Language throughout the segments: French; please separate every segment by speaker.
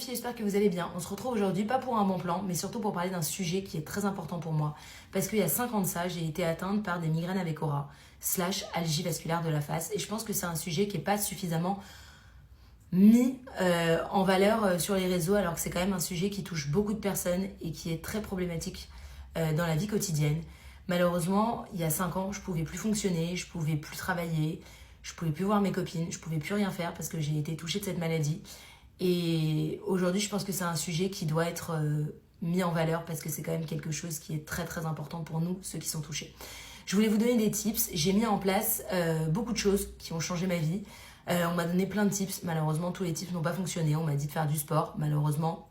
Speaker 1: J'espère que vous allez bien. On se retrouve aujourd'hui, pas pour un bon plan, mais surtout pour parler d'un sujet qui est très important pour moi. Parce qu'il y a 5 ans de ça, j'ai été atteinte par des migraines avec aura, / algie vasculaire de la face. Et je pense que c'est un sujet qui n'est pas suffisamment mis en valeur sur les réseaux, alors que c'est quand même un sujet qui touche beaucoup de personnes et qui est très problématique dans la vie quotidienne. Malheureusement, il y a 5 ans, je ne pouvais plus fonctionner, je ne pouvais plus travailler, je ne pouvais plus voir mes copines, je ne pouvais plus rien faire parce que j'ai été touchée de cette maladie. Et aujourd'hui, je pense que c'est un sujet qui doit être mis en valeur parce que c'est quand même quelque chose qui est très très important pour nous, ceux qui sont touchés. Je voulais vous donner des tips. J'ai mis en place beaucoup de choses qui ont changé ma vie. On m'a donné plein de tips. Malheureusement, tous les tips n'ont pas fonctionné. On m'a dit de faire du sport. Malheureusement,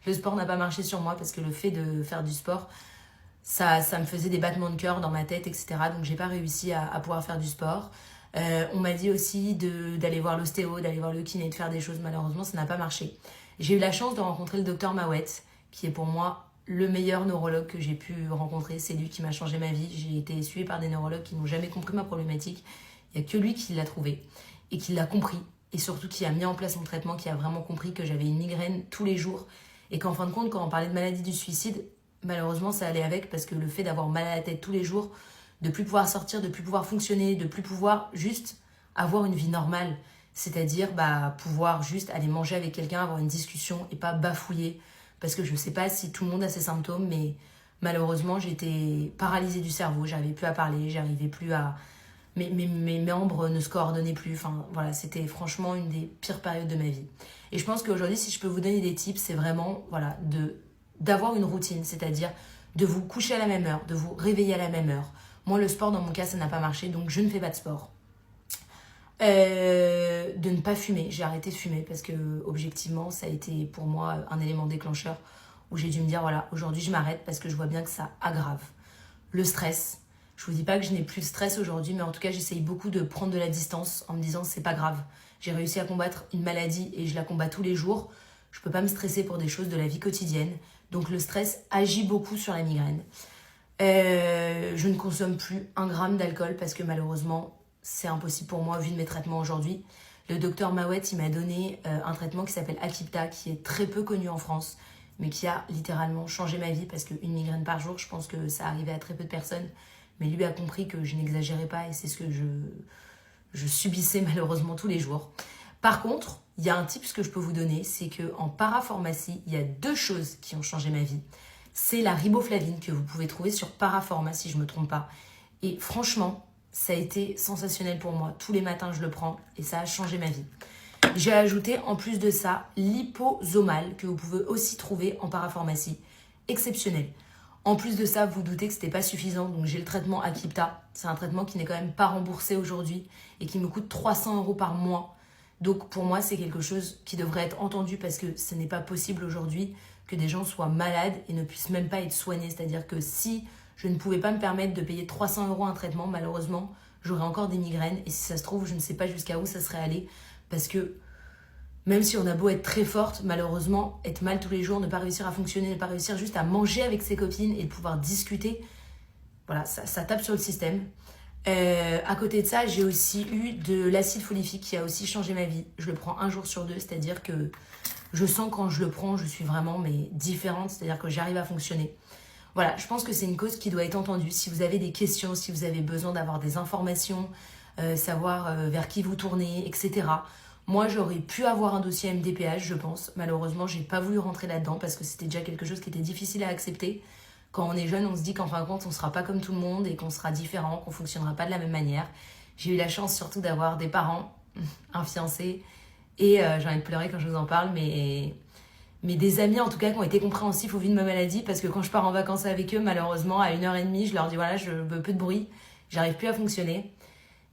Speaker 1: le sport n'a pas marché sur moi parce que le fait de faire du sport, ça me faisait des battements de cœur dans ma tête, etc. Donc, j'ai pas réussi à pouvoir faire du sport. On m'a dit aussi d'aller voir l'ostéo, d'aller voir le kiné, de faire des choses. Malheureusement, ça n'a pas marché. J'ai eu la chance de rencontrer le docteur Mawet, qui est pour moi le meilleur neurologue que j'ai pu rencontrer. C'est lui qui m'a changé ma vie. J'ai été suivie par des neurologues qui n'ont jamais compris ma problématique. Il n'y a que lui qui l'a trouvé et qui l'a compris. Et surtout qui a mis en place mon traitement, qui a vraiment compris que j'avais une migraine tous les jours. Et qu'en fin de compte, quand on parlait de maladie du suicide, malheureusement, ça allait avec parce que le fait d'avoir mal à la tête tous les jours, de plus pouvoir sortir, de plus pouvoir fonctionner, de plus pouvoir juste avoir une vie normale. C'est-à-dire pouvoir juste aller manger avec quelqu'un, avoir une discussion et pas bafouiller. Parce que je ne sais pas si tout le monde a ces symptômes, mais malheureusement, j'étais paralysée du cerveau. J'arrivais plus à parler, j'arrivais plus à... Mes membres ne se coordonnaient plus. Enfin, voilà, c'était franchement une des pires périodes de ma vie. Et je pense qu'aujourd'hui, si je peux vous donner des tips, c'est vraiment d'avoir une routine. C'est-à-dire de vous coucher à la même heure, de vous réveiller à la même heure. Moi, le sport, dans mon cas, ça n'a pas marché, donc je ne fais pas de sport. De ne pas fumer. J'ai arrêté de fumer parce que, objectivement, ça a été pour moi un élément déclencheur où j'ai dû me dire, voilà, aujourd'hui, je m'arrête parce que je vois bien que ça aggrave. Le stress. Je vous dis pas que je n'ai plus de stress aujourd'hui, mais en tout cas, j'essaye beaucoup de prendre de la distance en me disant, c'est pas grave. J'ai réussi à combattre une maladie et je la combats tous les jours. Je peux pas me stresser pour des choses de la vie quotidienne. Donc, le stress agit beaucoup sur la migraine. Je ne consomme plus 1 gramme d'alcool parce que malheureusement, c'est impossible pour moi vu de mes traitements aujourd'hui. Le docteur Mawet, il m'a donné un traitement qui s'appelle Akipta, qui est très peu connu en France, mais qui a littéralement changé ma vie parce qu'une migraine par jour, je pense que ça arrivait à très peu de personnes. Mais lui a compris que je n'exagérais pas et c'est ce que je subissais malheureusement tous les jours. Par contre, il y a un tip que je peux vous donner, c'est qu'en parapharmacie, il y a 2 choses qui ont changé ma vie. C'est la riboflavine que vous pouvez trouver sur Parapharma si je ne me trompe pas. Et franchement, ça a été sensationnel pour moi. Tous les matins, je le prends et ça a changé ma vie. J'ai ajouté en plus de ça Liposomal que vous pouvez aussi trouver en parapharmacie. Exceptionnel. En plus de ça, vous vous doutez que ce n'était pas suffisant. Donc j'ai le traitement Akipta. C'est un traitement qui n'est quand même pas remboursé aujourd'hui et qui me coûte 300 € par mois. Donc pour moi, c'est quelque chose qui devrait être entendu parce que ce n'est pas possible aujourd'hui que des gens soient malades et ne puissent même pas être soignés. C'est-à-dire que si je ne pouvais pas me permettre de payer 300 € un traitement, malheureusement, j'aurais encore des migraines. Et si ça se trouve, je ne sais pas jusqu'à où ça serait allé. Parce que même si on a beau être très forte, malheureusement, être mal tous les jours, ne pas réussir à fonctionner, ne pas réussir juste à manger avec ses copines et de pouvoir discuter, voilà, ça tape sur le système. À côté de ça, j'ai aussi eu de l'acide folifique qui a aussi changé ma vie. Je le prends 1 jour sur 2, c'est-à-dire que je sens quand je le prends, je suis vraiment différente, c'est-à-dire que j'arrive à fonctionner. Voilà, je pense que c'est une cause qui doit être entendue. Si vous avez des questions, si vous avez besoin d'avoir des informations, savoir vers qui vous tournez, etc. Moi, j'aurais pu avoir un dossier MDPH, je pense. Malheureusement, j'ai pas voulu rentrer là-dedans parce que c'était déjà quelque chose qui était difficile à accepter. Quand on est jeune, on se dit qu'en fin de compte, on sera pas comme tout le monde et qu'on sera différent, qu'on fonctionnera pas de la même manière. J'ai eu la chance surtout d'avoir des parents, un fiancé, et j'ai envie de pleurer quand je vous en parle, mais des amis en tout cas qui ont été compréhensifs au vu de ma maladie parce que quand je pars en vacances avec eux, malheureusement, à 1h30, je leur dis voilà, je veux peu de bruit, j'arrive plus à fonctionner.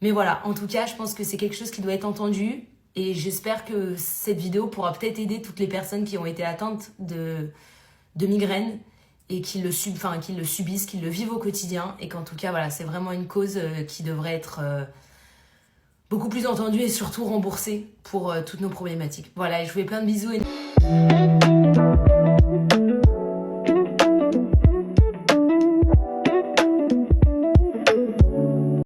Speaker 1: Mais voilà, en tout cas, je pense que c'est quelque chose qui doit être entendu et j'espère que cette vidéo pourra peut-être aider toutes les personnes qui ont été atteintes de migraines et qui le subissent, qui le vivent au quotidien et qu'en tout cas, voilà, c'est vraiment une cause qui devrait être beaucoup plus entendue et surtout remboursée pour toutes nos problématiques. Voilà, et je vous fais plein de bisous.